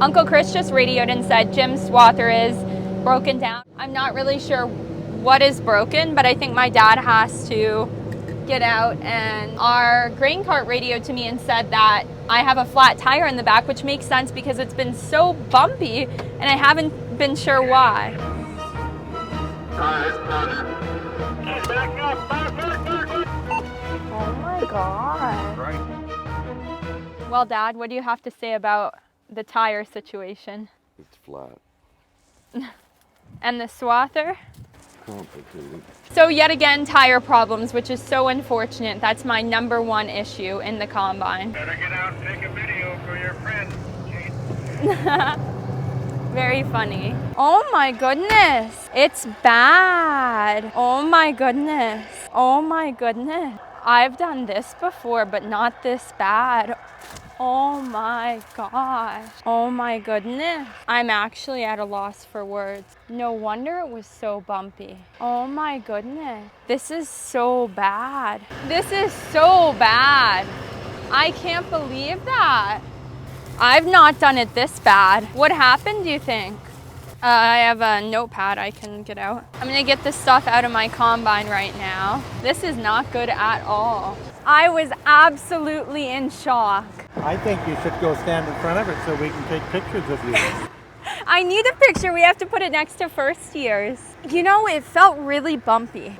Uncle Chris just radioed and said Jim's Swather is broken down. I'm not really sure what is broken, but I think my dad has to get out, and our grain cart radioed to me and said that I have a flat tire in the back, which makes sense because it's been so bumpy and I haven't been sure why. Oh my God. Right. Well, Dad, what do you have to say about the tire situation? It's flat. And the Swather? Complicated. So yet again, tire problems, which is so unfortunate. That's my #1 issue in the combine. Better get out and take a video for your friend, Kate. Very funny. Oh my goodness. It's bad. Oh my goodness. Oh my goodness. I've done this before, but not this bad. Oh my gosh. Oh my goodness. I'm actually at a loss for words. No wonder it was so bumpy. Oh my goodness. This is so bad. This is so bad. I can't believe that. I've not done it this bad. What happened, do you think? I have a notepad I can get out. I'm gonna get this stuff out of my combine right now. This is not good at all. I was absolutely in shock. I think you should go stand in front of it so we can take pictures of you. I need a picture. We have to put it next to first years. You know, it felt really bumpy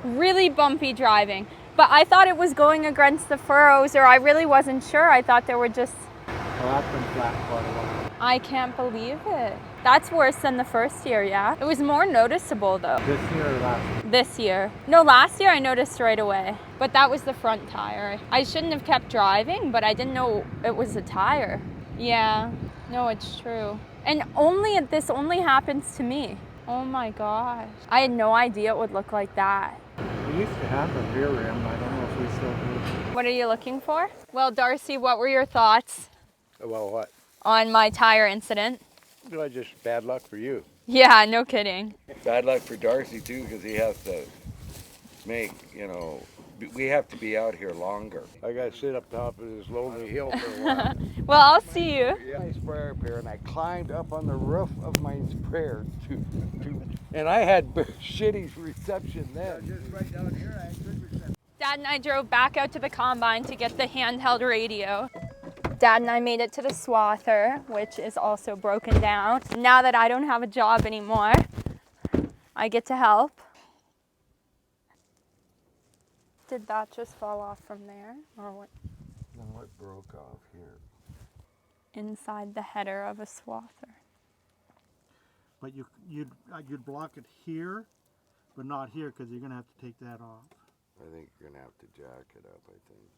driving. But I thought it was going against the furrows, or I really wasn't sure. I thought there were just... Well, that's been flat quite a while. I can't believe it. That's worse than the first year, yeah? It was more noticeable though. This year or last year? This year. No, last year I noticed right away. But that was the front tire. I shouldn't have kept driving, but I didn't know it was a tire. Yeah, no, it's true. And this only happens to me. Oh my gosh. I had no idea it would look like that. We used to have a rear rim. I don't know if we still do. What are you looking for? Well, Darcy, what were your thoughts Well, what? on my tire incident? Well, just bad luck for you. Yeah, no kidding. Bad luck for Darcy too, because he has to make, we have to be out here longer. I got to sit up top of this lonely hill for a while. Well, I'll see you. My sprayer up here, and I climbed up on the roof of my sprayer and I had shitty reception then. Just right down here, I had good reception. Dad and I drove back out to the combine to get the handheld radio. Dad and I made it to the Swather, which is also broken down. Now that I don't have a job anymore, I get to help. Did that just fall off from there, or what? No, it broke off here. Inside the header of a Swather. But you'd block it here, but not here because you're going to have to take that off. I think you're going to have to jack it up, I think.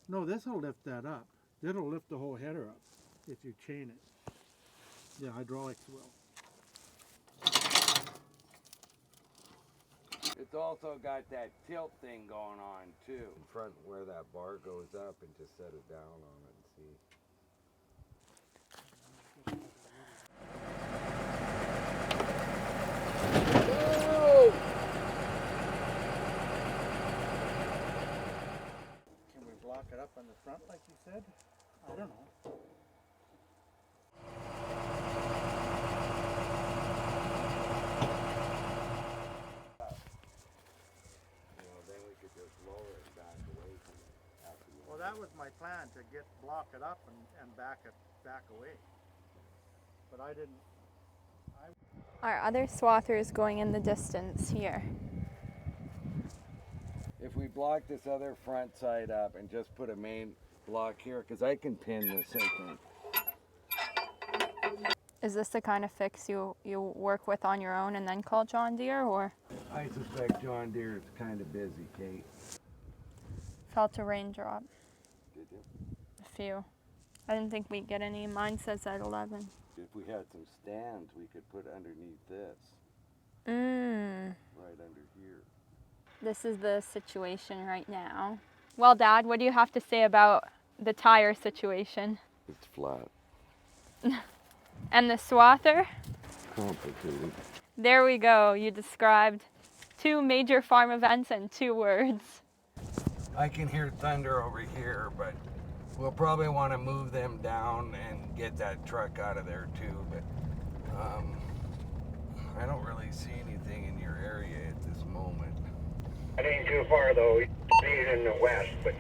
No, this will lift that up. It'll lift the whole header up if you chain it. The hydraulics will. It's also got that tilt thing going on too. In front where that bar goes up, and just set it down on it and see. Whoa! Can we block it up on the front like you said? I don't know. Then we could just lower it back away from it after you. Well, that was my plan, to block it up and back it back away. But I didn't. Our other Swather is going in the distance here. If we block this other front side up and just put a main block here, because I can pin this, I think. Is this the kind of fix you work with on your own and then call John Deere, or? I suspect John Deere is kind of busy, Kate. Felt a raindrop. Did you? A few. I didn't think we'd get any. Mine says at 11. If we had some stands, we could put underneath this. Right under here. This is the situation right now. Well, Dad, what do you have to say about the tire situation? It's flat. And the Swather? Complicated. There we go. You described 2 major farm events in 2 words. I can hear thunder over here, but we'll probably want to move them down and get that truck out of there too, but I don't really see anything in your area at this moment. It ain't too far though. We see it in the west, but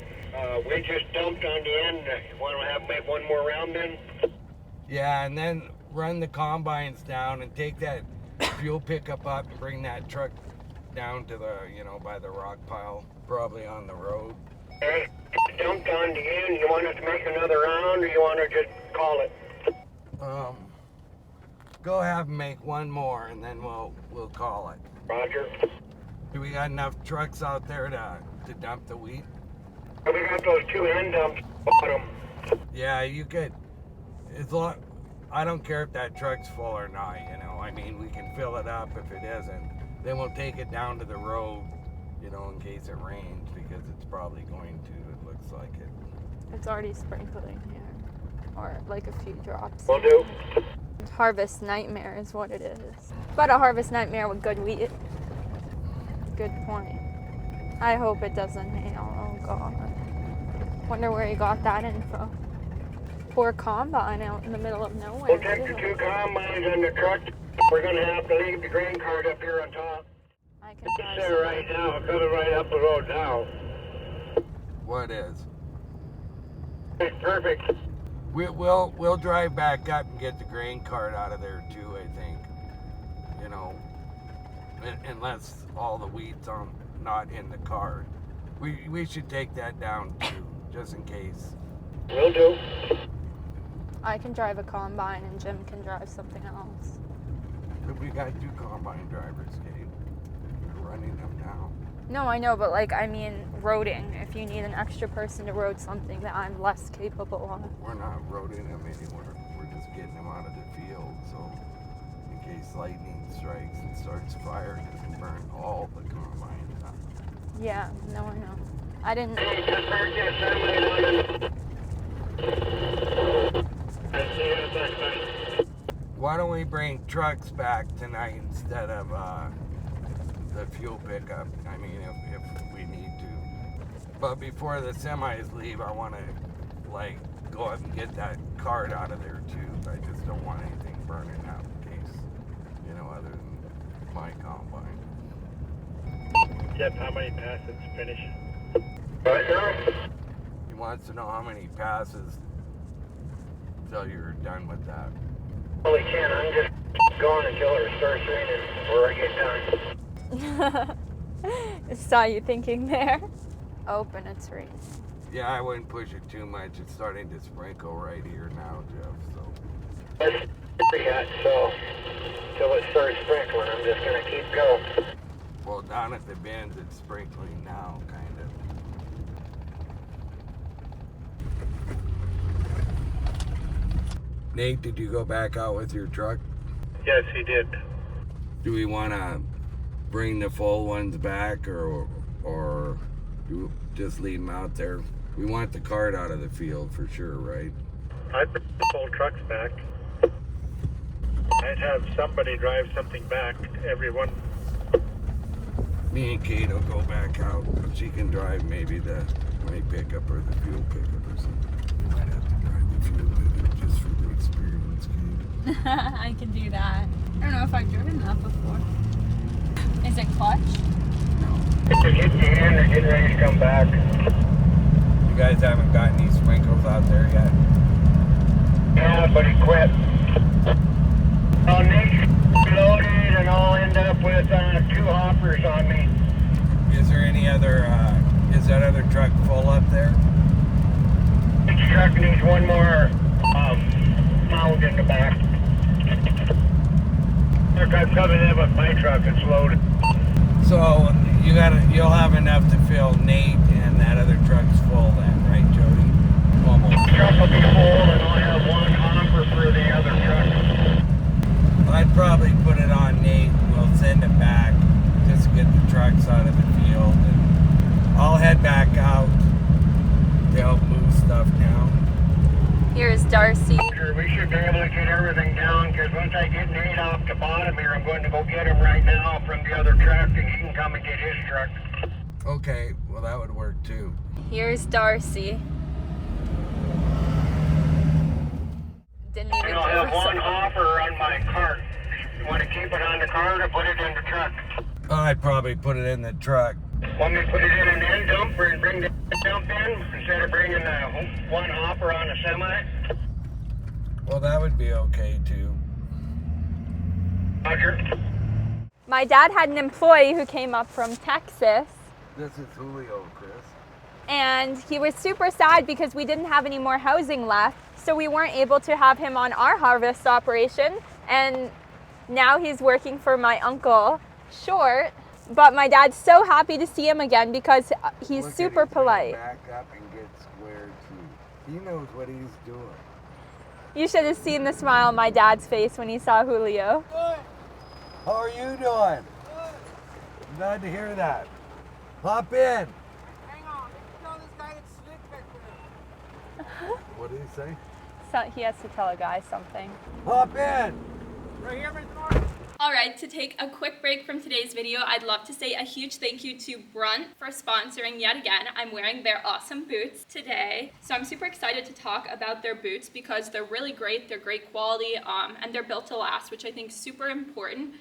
we just dumped on the end. Want to have make one more round then? Yeah, and then run the combines down and take that fuel pickup up and bring that truck down to the, by the rock pile, probably on the road. Okay, dumped on the end. You want us to make another round, or you want to just call it? Go have them make one more, and then we'll call it. Roger. Do we got enough trucks out there to dump the wheat? We got those two end dumps bottom. Yeah, you could. I don't care if that truck's full or not. I mean, we can fill it up. If it isn't, then we'll take it down to the road, in case it rains, because it's probably going to. It looks like it. It's already sprinkling here. Or like a few drops. Will do. Harvest nightmare is what it is. But a harvest nightmare with good wheat. Good point. I hope it doesn't hail. Oh God. Wonder where he got that info. Poor combine out in the middle of nowhere. We'll take the two combines and the truck. We're going to have to leave the grain cart up here on top. I can It's drive there some. right now. It's coming right up the road now. What is? It's perfect. We'll drive back up and get the grain cart out of there too. I think, unless all the wheat's not in the cart, we should take that down too, just in case. Will do. I can drive a combine and Jim can drive something else. But we got two combine drivers, Kate. We're running them now. No, I know, but I mean roading. If you need an extra person to road something that I'm less capable of. We're not roading them anywhere. We're just getting them out of the field, so in case lightning strikes and starts fire, it doesn't burn all the combines up. Yeah, no, I know. I didn't. Hey, just park the assembly line. I see it, thanks. Why don't we bring trucks back tonight instead of the fuel pickup? I mean, if we need to. But before the semis leave, I want to go up and get that cart out of there too. I just don't want anything burning out in case, other than my combine. Jeff, how many passes finish? Right now? He wants to know how many passes till you're done with that. Only 10. I'm just going until it starts raining before I get done. Saw you thinking there. Open, it's raining. Yeah, I wouldn't push it too much. It's starting to sprinkle right here now, Jeff. So. It's yet, so until it starts sprinkling, I'm just gonna keep going. Well, down at the bends, it's sprinkling now, kind of. Nate, did you go back out with your truck? Yes, he did. Do we want to bring the full ones back, or do we just leave them out there? We want the cart out of the field for sure, right? I'd bring the whole trucks back. I'd have somebody drive something back. Everyone. Me and Kate will go back out. She can drive maybe my pickup or the fuel pickup or something. Might have to drive the fuel pickup just for the experience, Kate. I can do that. I don't know if I've driven that before. Is it clutch? Just hit the end and get ready to come back. You guys haven't got any sprinkles out there yet? Yeah, but he quit. Nate loaded and I'll end up with 2 hoppers on me. Is there any other, is that other truck full up there? Each truck needs one more mound in the back. Truck I'm coming in with my truck, it's loaded. So you'll have enough to fill Nate and that other truck's full then, right, Jody? Almost. The truck will be full and I'll have one hopper for the other truck. I'd probably put it on Nate. We'll send it back just to get the trucks out of the field. And I'll head back out to help move stuff down. Here's Darcy. We should be able to get everything down because once I get Nate off the bottom here, I'm going to go get him right now from the other truck and he can come and get his truck. Okay, well that would work too. Here's Darcy. Didn't even And I'll have one hopper on my cart. You want to keep it on the cart or put it in the truck? I'd probably put it in the truck. Want me to put it in an end dumper and bring the dump in instead of bringing one hopper on a semi? Well, that would be okay too. Roger. My dad had an employee who came up from Texas, This is Julio, Chris. and he was super sad because we didn't have any more housing left, so we weren't able to have him on our harvest operation. And now he's working for my uncle, Short. But my dad's so happy to see him again because he's Look super at his polite. Back up and get square too. He knows what he's doing. You should have seen the smile on my dad's face when he saw Julio. How are you doing? Glad to hear that. Hop in. Hang on, tell this guy it's slick back there. What did he say? So he has to tell a guy something. Hop in. Right here, Mr. Norton. Alright, to take a quick break from today's video, I'd love to say a huge thank you to Brunt for sponsoring yet again. I'm wearing their awesome boots today. So I'm super excited to talk about their boots because they're really great, they're great quality, and they're built to last, which I think is super important.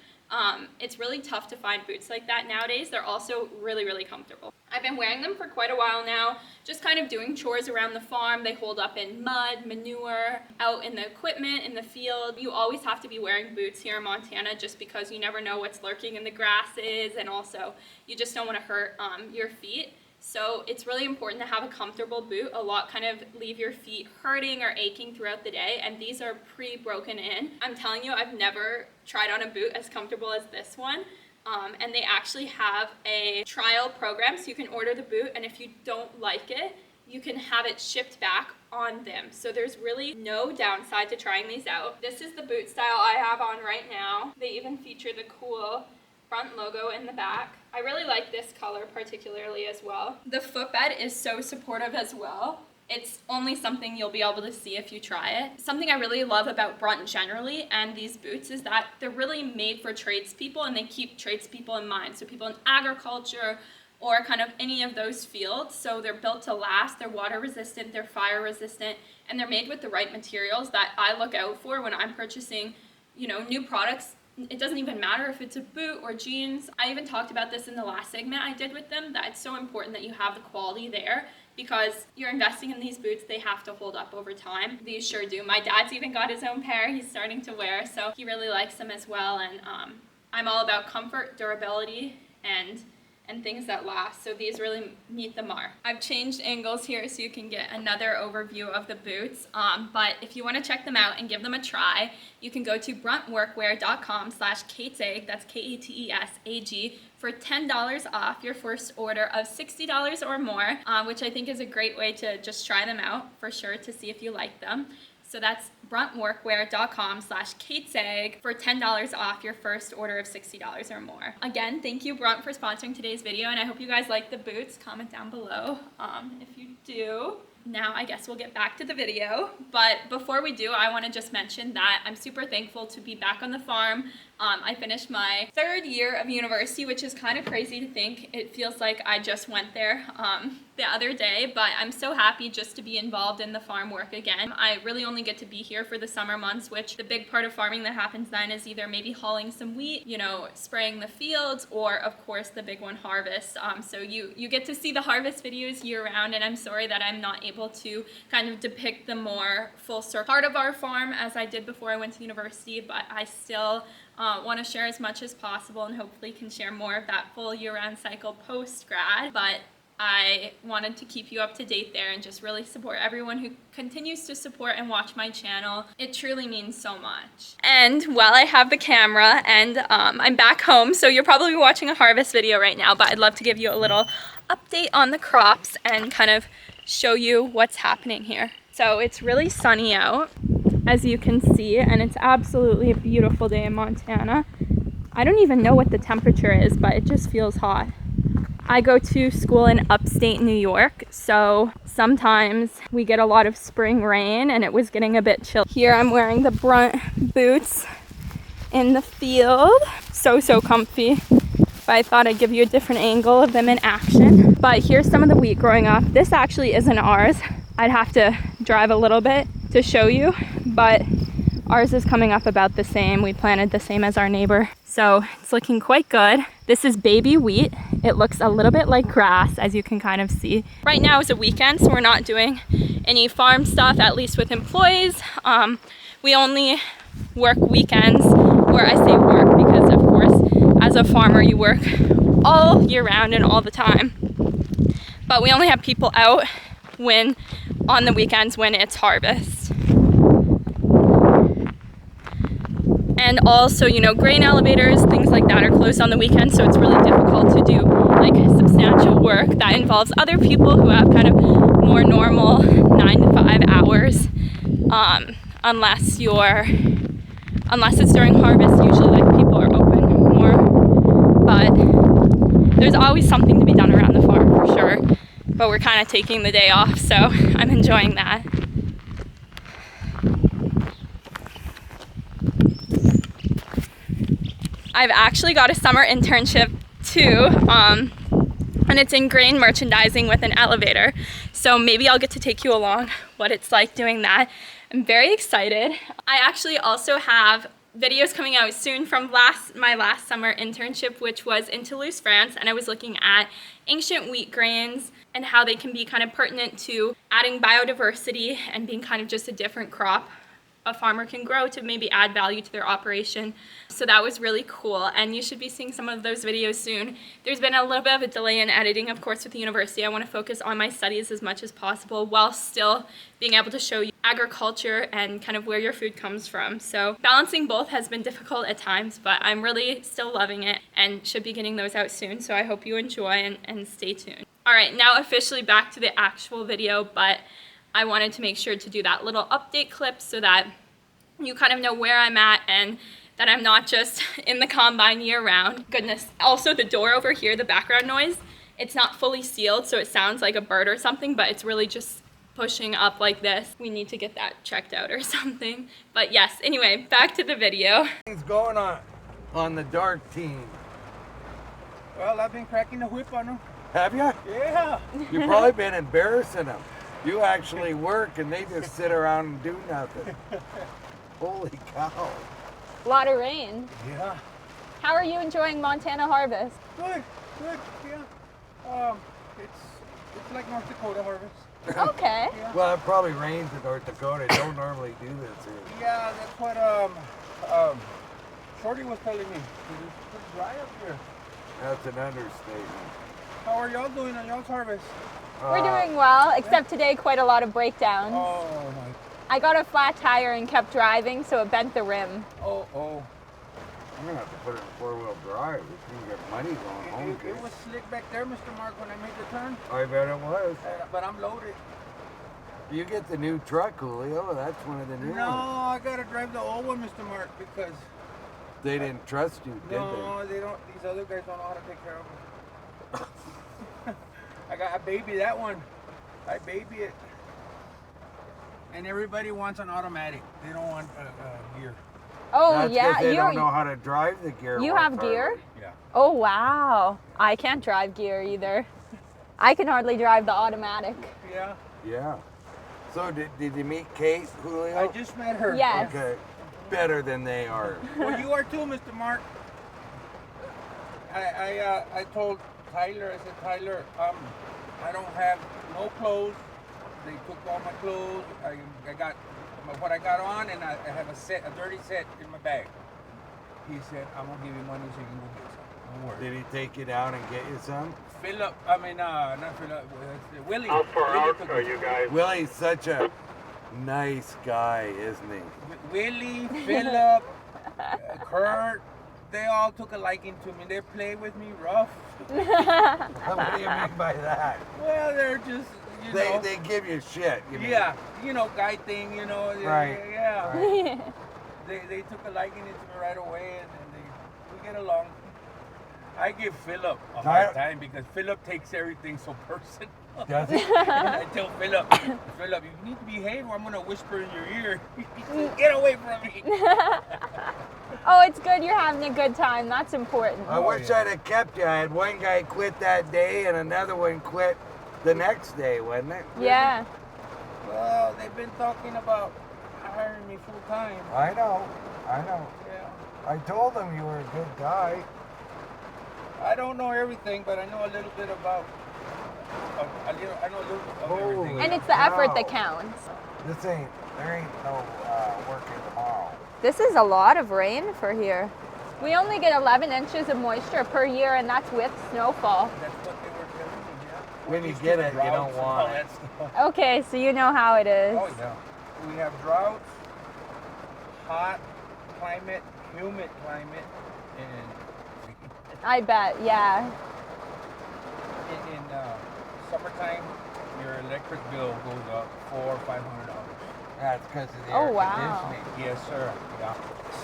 It's really tough to find boots like that nowadays. They're also really, really comfortable. I've been wearing them for quite a while now, just kind of doing chores around the farm. They hold up in mud, manure, out in the equipment, in the field. You always have to be wearing boots here in Montana just because you never know what's lurking in the grasses, and also you just don't want to hurt your feet. So it's really important to have a comfortable boot. A lot kind of leave your feet hurting or aching throughout the day, and these are pre-broken in. I'm telling you, I've never tried on a boot as comfortable as this one. And they actually have a trial program, so you can order the boot, and if you don't like it, you can have it shipped back on them. So there's really no downside to trying these out. This is the boot style I have on right now. They even feature the cool front logo in the back. I really like this color particularly as well. The footbed is so supportive as well. It's only something you'll be able to see if you try it. Something I really love about Brunt generally and these boots is that they're really made for tradespeople, and they keep tradespeople in mind. So people in agriculture or kind of any of those fields. So they're built to last, they're water resistant, they're fire resistant, and they're made with the right materials that I look out for when I'm purchasing, new products. It doesn't even matter if it's a boot or jeans. I even talked about this in the last segment I did with them, that it's so important that you have the quality there because you're investing in these boots. They have to hold up over time. These sure do. My dad's even got his own pair he's starting to wear, so he really likes them as well. And I'm all about comfort, durability, and things that last, so these really meet the mark. I've changed angles here so you can get another overview of the boots, but if you want to check them out and give them a try, you can go to bruntworkwear.com/KatesAg, that's KATESAG, for $10 off your first order of $60 or more, which I think is a great way to just try them out for sure to see if you like them. So that's bruntworkwear.com/KatesAg for $10 off your first order of $60 or more. Again, thank you, Brunt, for sponsoring today's video, and I hope you guys like the boots. Comment down below if you do. Now I guess we'll get back to the video, but before we do, I want to just mention that I'm super thankful to be back on the farm. I finished my 3rd year of university, which is kind of crazy to think. It feels like I just went there the other day, but I'm so happy just to be involved in the farm work again. I really only get to be here for the summer months, which the big part of farming that happens then is either maybe hauling some wheat, spraying the fields, or of course the big one, harvest. So you get to see the harvest videos year round, and I'm sorry that I'm not able to kind of depict the more full circle part of our farm as I did before I went to university, but I still want to share as much as possible and hopefully can share more of that full year-round cycle post-grad. But I wanted to keep you up to date there and just really support everyone who continues to support and watch my channel. It truly means so much. And while I have the camera and I'm back home, so you're probably watching a harvest video right now, but I'd love to give you a little update on the crops and kind of show you what's happening here. So it's really sunny out, as you can see, and it's absolutely a beautiful day in Montana. I don't even know what the temperature is, but it just feels hot. I go to school in upstate New York, so sometimes we get a lot of spring rain, and it was getting a bit chill. Here I'm wearing the Brunt boots in the field. So comfy. But I thought I'd give you a different angle of them in action. But here's some of the wheat growing up. This actually isn't ours. I'd have to drive a little bit to show you, but Ours is coming up about the same. We planted the same as our neighbor. So it's looking quite good. This is baby wheat. It looks a little bit like grass, as you can kind of see. Right now is a weekend, so we're not doing any farm stuff, at least with employees. We only work weekends, or I say work because of course, as a farmer, you work all year round and all the time. But we only have people out on the weekends when it's harvest. And also, you know, grain elevators, things like that are closed on the weekend, so it's really difficult to do like substantial work that involves other people who have kind of more normal 9 to 5 hours, unless it's during harvest. Usually like people are open more, but there's always something to be done around the farm for sure. But we're kind of taking the day off, so I'm enjoying that. I've actually got a summer internship too, and it's in grain merchandising with an elevator. So maybe I'll get to take you along what it's like doing that. I'm very excited. I actually also have videos coming out soon from my last summer internship, which was in Toulouse, France, and I was looking at ancient wheat grains and how they can be kind of pertinent to adding biodiversity and being kind of just a different crop a farmer can grow to maybe add value to their operation. So that was really cool, and you should be seeing some of those videos soon. There's been a little bit of a delay in editing, of course, with the university. I want to focus on my studies as much as possible while still being able to show you agriculture and kind of where your food comes from. So balancing both has been difficult at times, but I'm really still loving it and should be getting those out soon. So I hope you enjoy and stay tuned. All right, now officially back to the actual video, but I wanted to make sure to do that little update clip so that you kind of know where I'm at and that I'm not just in the combine year round. Goodness, also the door over here, the background noise, it's not fully sealed, so it sounds like a bird or something, but it's really just pushing up like this. We need to get that checked out or something. But yes, anyway, back to the video. What's going on the dark team? Well, I've been cracking the whip on them. Have you? Yeah. You've probably been embarrassing them. You actually work and they just sit around and do nothing. Holy cow. A lot of rain. Yeah. How are you enjoying Montana harvest? Good, yeah. It's like North Dakota harvest. Okay. Yeah. Well, it probably rains in North Dakota. They don't normally do this here. Yeah, that's what Shorty was telling me. It's pretty dry up here. That's an understatement. How are y'all doing on y'all's harvest? We're doing well, except today quite a lot of breakdowns. Oh my. I got a flat tire and kept driving, so it bent the rim. Oh. I'm gonna have to put it in four-wheel drive. We can get money going home. It was slick back there, Mr. Mark, when I made the turn. I bet it was. But I'm loaded. You get the new truck, Julio. That's one of the new No, ones. I gotta drive the old one, Mr. Mark, because They didn't trust you, did no, they don't. These other guys don't know how to take care of it. I baby that one. I baby it. And everybody wants an automatic. They don't want gear. Oh, That's yeah. 'cause they don't know how to drive the gear. You one have properly. gear? Yeah. Oh, wow. I can't drive gear either. I can hardly drive the automatic. Yeah. Yeah. So did you meet Kate, Julio? I just met her. Yes. Okay. Better than they are. Well, you are too, Mr. Mark. I told Tyler, I said, Tyler, I don't have no clothes. They took all my clothes. I got what I got on, and I have a dirty set in my bag. He said, I'm gonna give you money so you can go get some. Don't worry. Did he take you down and get you some? Philip, I mean, not Philip, Willie. How far Willie out took are me. you guys? Willie's such a nice guy, isn't he? Willie, Philip, Kurt, they all took a liking to me. They play with me rough. What do you mean by that? Well, they're just, you know. They give you shit. You mean. Yeah, you know, guy thing, you know. Right. Yeah. Right. They took a liking to me right away, and we get along. I give Philip a hard time because Philip takes everything so personal. Does he? I tell Philip, you need to behave or I'm going to whisper in your ear. Get away from me. Oh, it's good you're having a good time. That's important. I wish I'd have kept you. I had one guy quit that day and another one quit the next day, wasn't it? Yeah. Well, they've been talking about hiring me full time. I know. Yeah. I told them you were a good guy. I don't know everything, but I know a little bit about. I know a little bit of everything. And it's the effort that counts. There ain't no working tomorrow. This is a lot of rain for here. We only get 11 inches of moisture per year, and that's with snowfall. That's what they were telling me, yeah. When you get it, you don't want it. Okay, so you know how it is. Oh, yeah. We have droughts, hot climate, humid climate, and I bet, yeah. in summertime, your electric bill goes up $400 or $500. That's because of the Oh, air wow. conditioning. Yes, sir. Yeah.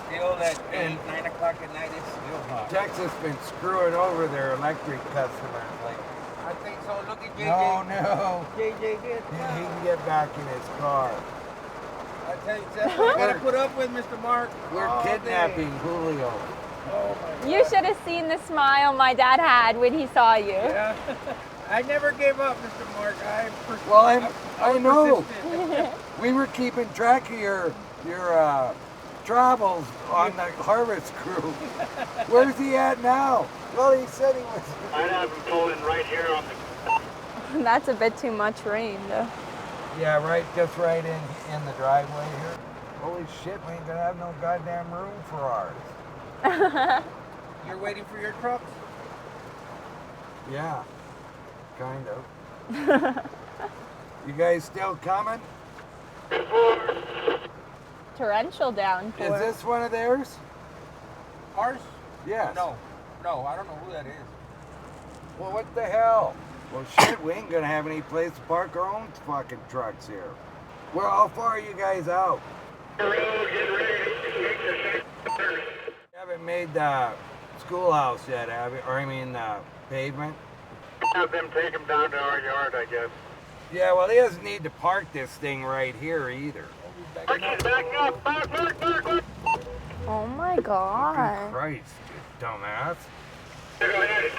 Still at 8, 9 o'clock at night, it's still hot. Texas been screwing over their electric customers lately. I think so. Look at JJ. No. JJ did. He can get back in his car. I tell you, that's what I gotta put up with, Mr. Mark. We're all kidnapping day. Julio. Oh my God. You should have seen the smile my dad had when he saw you. Yeah. I never gave up, Mr. Mark. Well, I know. persistent. We were keeping track of your travels on the harvest crew. Where's he at now? Well, he said he was. I'd have him pulling right here on the. That's a bit too much rain, though. Yeah, just right in the driveway here. Holy shit, we ain't gonna have no goddamn room for ours. You're waiting for your trucks? Yeah, kind of. You guys still coming? Torrential downpour. Is this one of theirs? Ours? Yes. No, I don't know who that is. Well, what the hell? Well, shit, we ain't gonna have any place to park our own fucking trucks here. Well, how far are you guys out? Road, get ready to take the second. You haven't made the schoolhouse yet, have you? Or I mean, pavement? Have them take them down to our yard, I guess. Yeah, well, he doesn't need to park this thing right here either. Back up, back. Oh my God. Christ, you dumbass. Go ahead.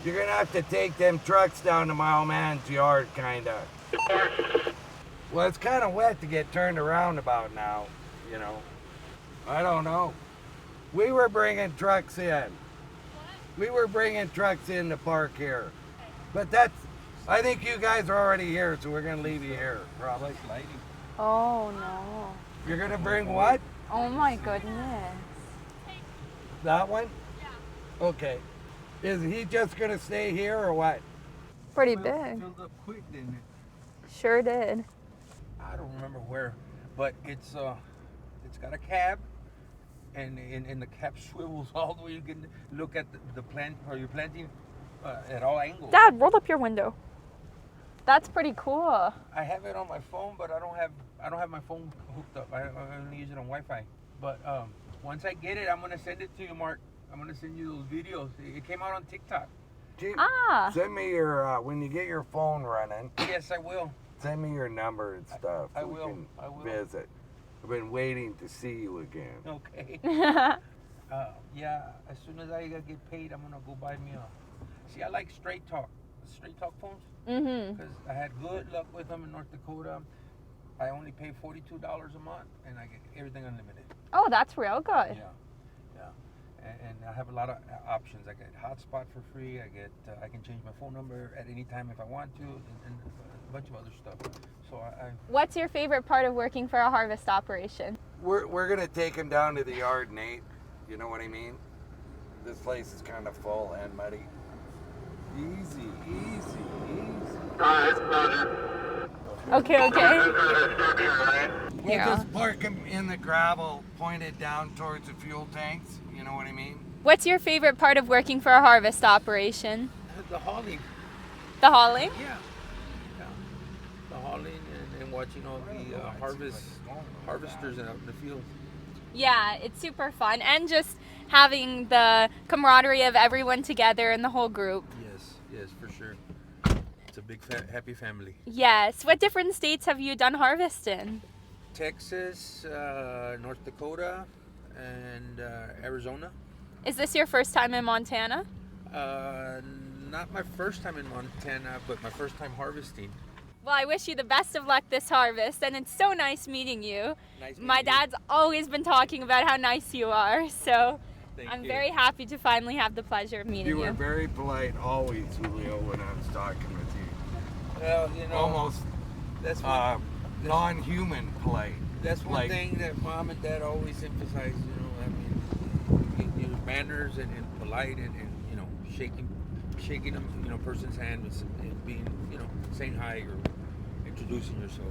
You're gonna have to take them trucks down to my old man's yard, kinda. Well, it's kinda wet to get turned around about now, you know. I don't know. We were bringing trucks in. We were bringing trucks in to park here. But I think you guys are already here, so we're gonna leave you here, probably. Oh no. You're gonna bring what? Oh my goodness. That one? Yeah. Okay. Is he just gonna stay here or what? Pretty big. Filled up quick, didn't it? Sure did. I don't remember where, but it's got a cab, and the cab swivels all the way. You can look at the plant, or you're planting at all angles. Dad, roll up your window. That's pretty cool. I have it on my phone, but I don't have my phone hooked up. I only use it on Wi-Fi. But once I get it, I'm gonna send it to you, Mark. I'm gonna send you those videos. It came out on TikTok. Gee, Ah. Send me your, when you get your phone running, Yes, I will. send me your number and stuff. I so we will. can I will. visit. I've been waiting to see you again. Okay. Yeah. As soon as I get paid, I'm gonna go buy me a. See, I like straight talk phones. Mm-hmm. Because I had good luck with them in North Dakota. I only pay $42 a month, and I get everything unlimited. Oh, that's real good. Yeah. And I have a lot of options. I get hotspot for free. I can change my phone number at any time if I want to, and a bunch of other stuff. So What's your favorite part of working for a harvest operation? We're gonna take him down to the yard, Nate. You know what I mean? This place is kind of full and muddy. Easy. Okay. We'll Yeah. just park him in the gravel, pointed down towards the fuel tanks. You know what I mean? What's your favorite part of working for a harvest operation? the hauling. The hauling? Yeah. The hauling and watching all the harvesters out in the field. Yeah, it's super fun. And just having the camaraderie of everyone together in the whole group. Yes, for sure. It's a big happy family. Yes. What different states have you done harvest in? Texas, North Dakota, and Arizona. Is this your first time in Montana? Not my first time in Montana, but my first time harvesting. Well, I wish you the best of luck this harvest, and it's so nice meeting you. Nice My meeting you. dad's always been talking about how nice you are, so Thank I'm you. very happy to finally have the pleasure of meeting You you. were very polite always, Julio, when I was talking with you. Well, you know, Almost that's one, non-human polite. that's one like- thing that mom and dad always emphasize. You know, I mean, you know, manners and polite and you know, shaking them, you know, person's hand and being, you know, saying hi or introducing yourself.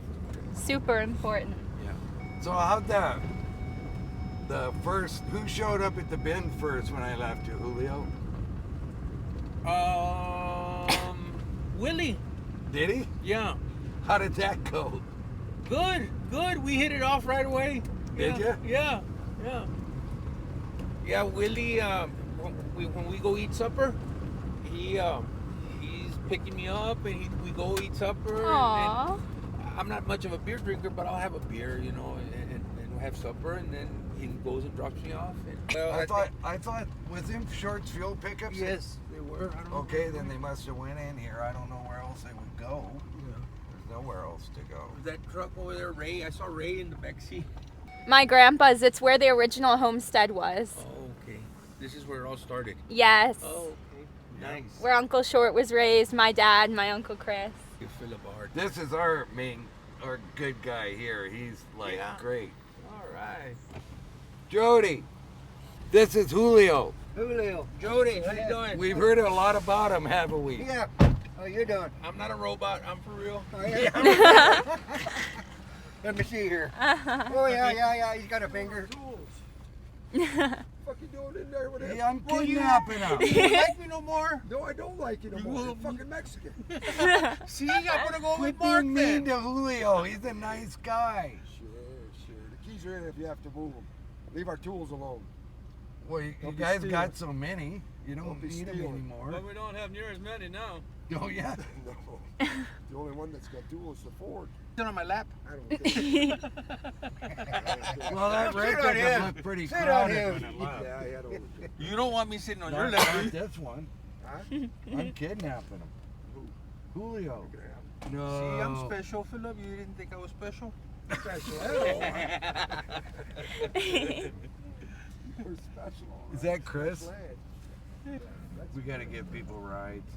Super important. Yeah. So how'd the first, who showed up at the bin first when I left you, Julio? Willie. Did he? Yeah. How did that go? Good. We hit it off right away. Did Yeah. ya? Yeah. Yeah, Willie. When we go eat supper, he's picking me up, and we go eat supper. Aww. And I'm not much of a beer drinker, but I'll have a beer, you know, and we'll have supper, and then he goes and drops me off. And, well, I thought, was them Shorts fuel pickups? yes, they were. I don't know. Okay, then they must have went in here. I don't know where else they would go. Yeah. There's nowhere else to go. That truck over there, Ray. I saw Ray in the back seat. My grandpa's, it's where the original homestead was. Oh, okay. This is where it all started. Yes. Oh, okay. Nice. Where Uncle Short was raised, my dad, my Uncle Chris. You fill up hard. This is our good guy here. He's like Yeah. great. All right. Jody, this is Julio. Julio. Jody, how you doing? We've heard a lot about him, haven't we? Yeah. How you doing? I'm not a robot. I'm for real. Oh, yeah. Let me see here. Oh, yeah. He's got a finger. What you doing in there with him? Hey, I'm kidnapping him. You don't like me no more? No, I don't like you no You more. will- You're fucking Mexican. See, I'm gonna go with Quit Mark being then. mean to Julio. He's a nice guy. Sure. The keys are in if you have to move them. Leave our tools alone. Well, you Don't be guys stealing. got so many. You don't Don't be need them stealing. anymore. we don't have near as many now. Oh, yeah. No. The only one that's got tools is the Ford. Sit on my lap. I don't care. Well, that red Sit on pickup him. looked pretty Sit on crowded him. when it left. Yeah, I had all the You don't want me sitting on your Not lap. this one. Huh? I'm kidnapping him. Julio. No. See, I'm special, Philip. You didn't think I was special? Special. We're special. Is that Chris? Glad. We gotta give people rides.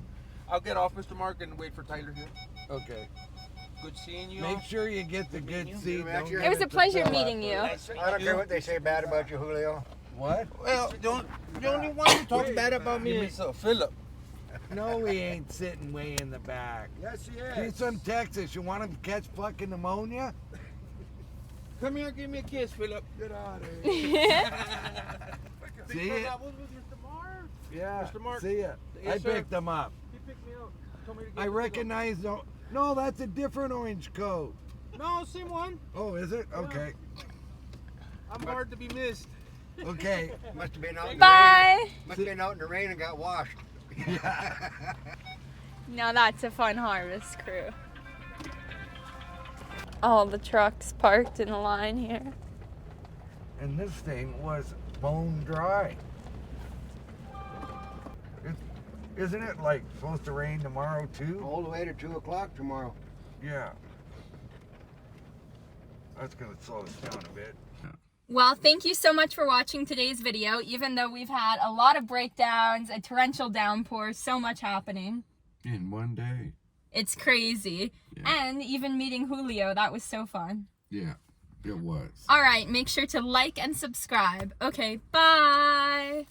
I'll get off, Mr. Mark, and wait for Tyler here. Okay. Good seeing you. Make sure you get the good seat. You're Don't actually- get It was a to pleasure fill meeting up. you. I don't care what they say bad about you, Julio. What? Well, the only one who talks bad about me is Philip. No, he ain't sitting way in the back. Yes, he He's is. from Texas. You want him to catch fucking pneumonia? Come here, give me a kiss, Philip. Get out of here. See it? I was with Mr. Mark. Yeah. Mr. Mark. See ya. Yes, I sir. picked them up. He picked me up. Told me to I give recognize no. No, that's a different orange coat. it to him. No, same one. Oh, is it? Okay. I'm hard to be missed. Okay. Must have been out in the rain. Bye. Must have been out in the rain and got washed. Now that's a fun harvest crew. All the trucks parked in a line here. And this thing was bone dry. Isn't it like supposed to rain tomorrow too? All the way to 2 o'clock tomorrow. Yeah. That's gonna slow us down a bit. Well, thank you so much for watching today's video, even though we've had a lot of breakdowns, a torrential downpour, so much happening. In one day. It's crazy. Yeah. And even meeting Julio, that was so fun. Yeah, it was. All right, make sure to like and subscribe. Okay, bye.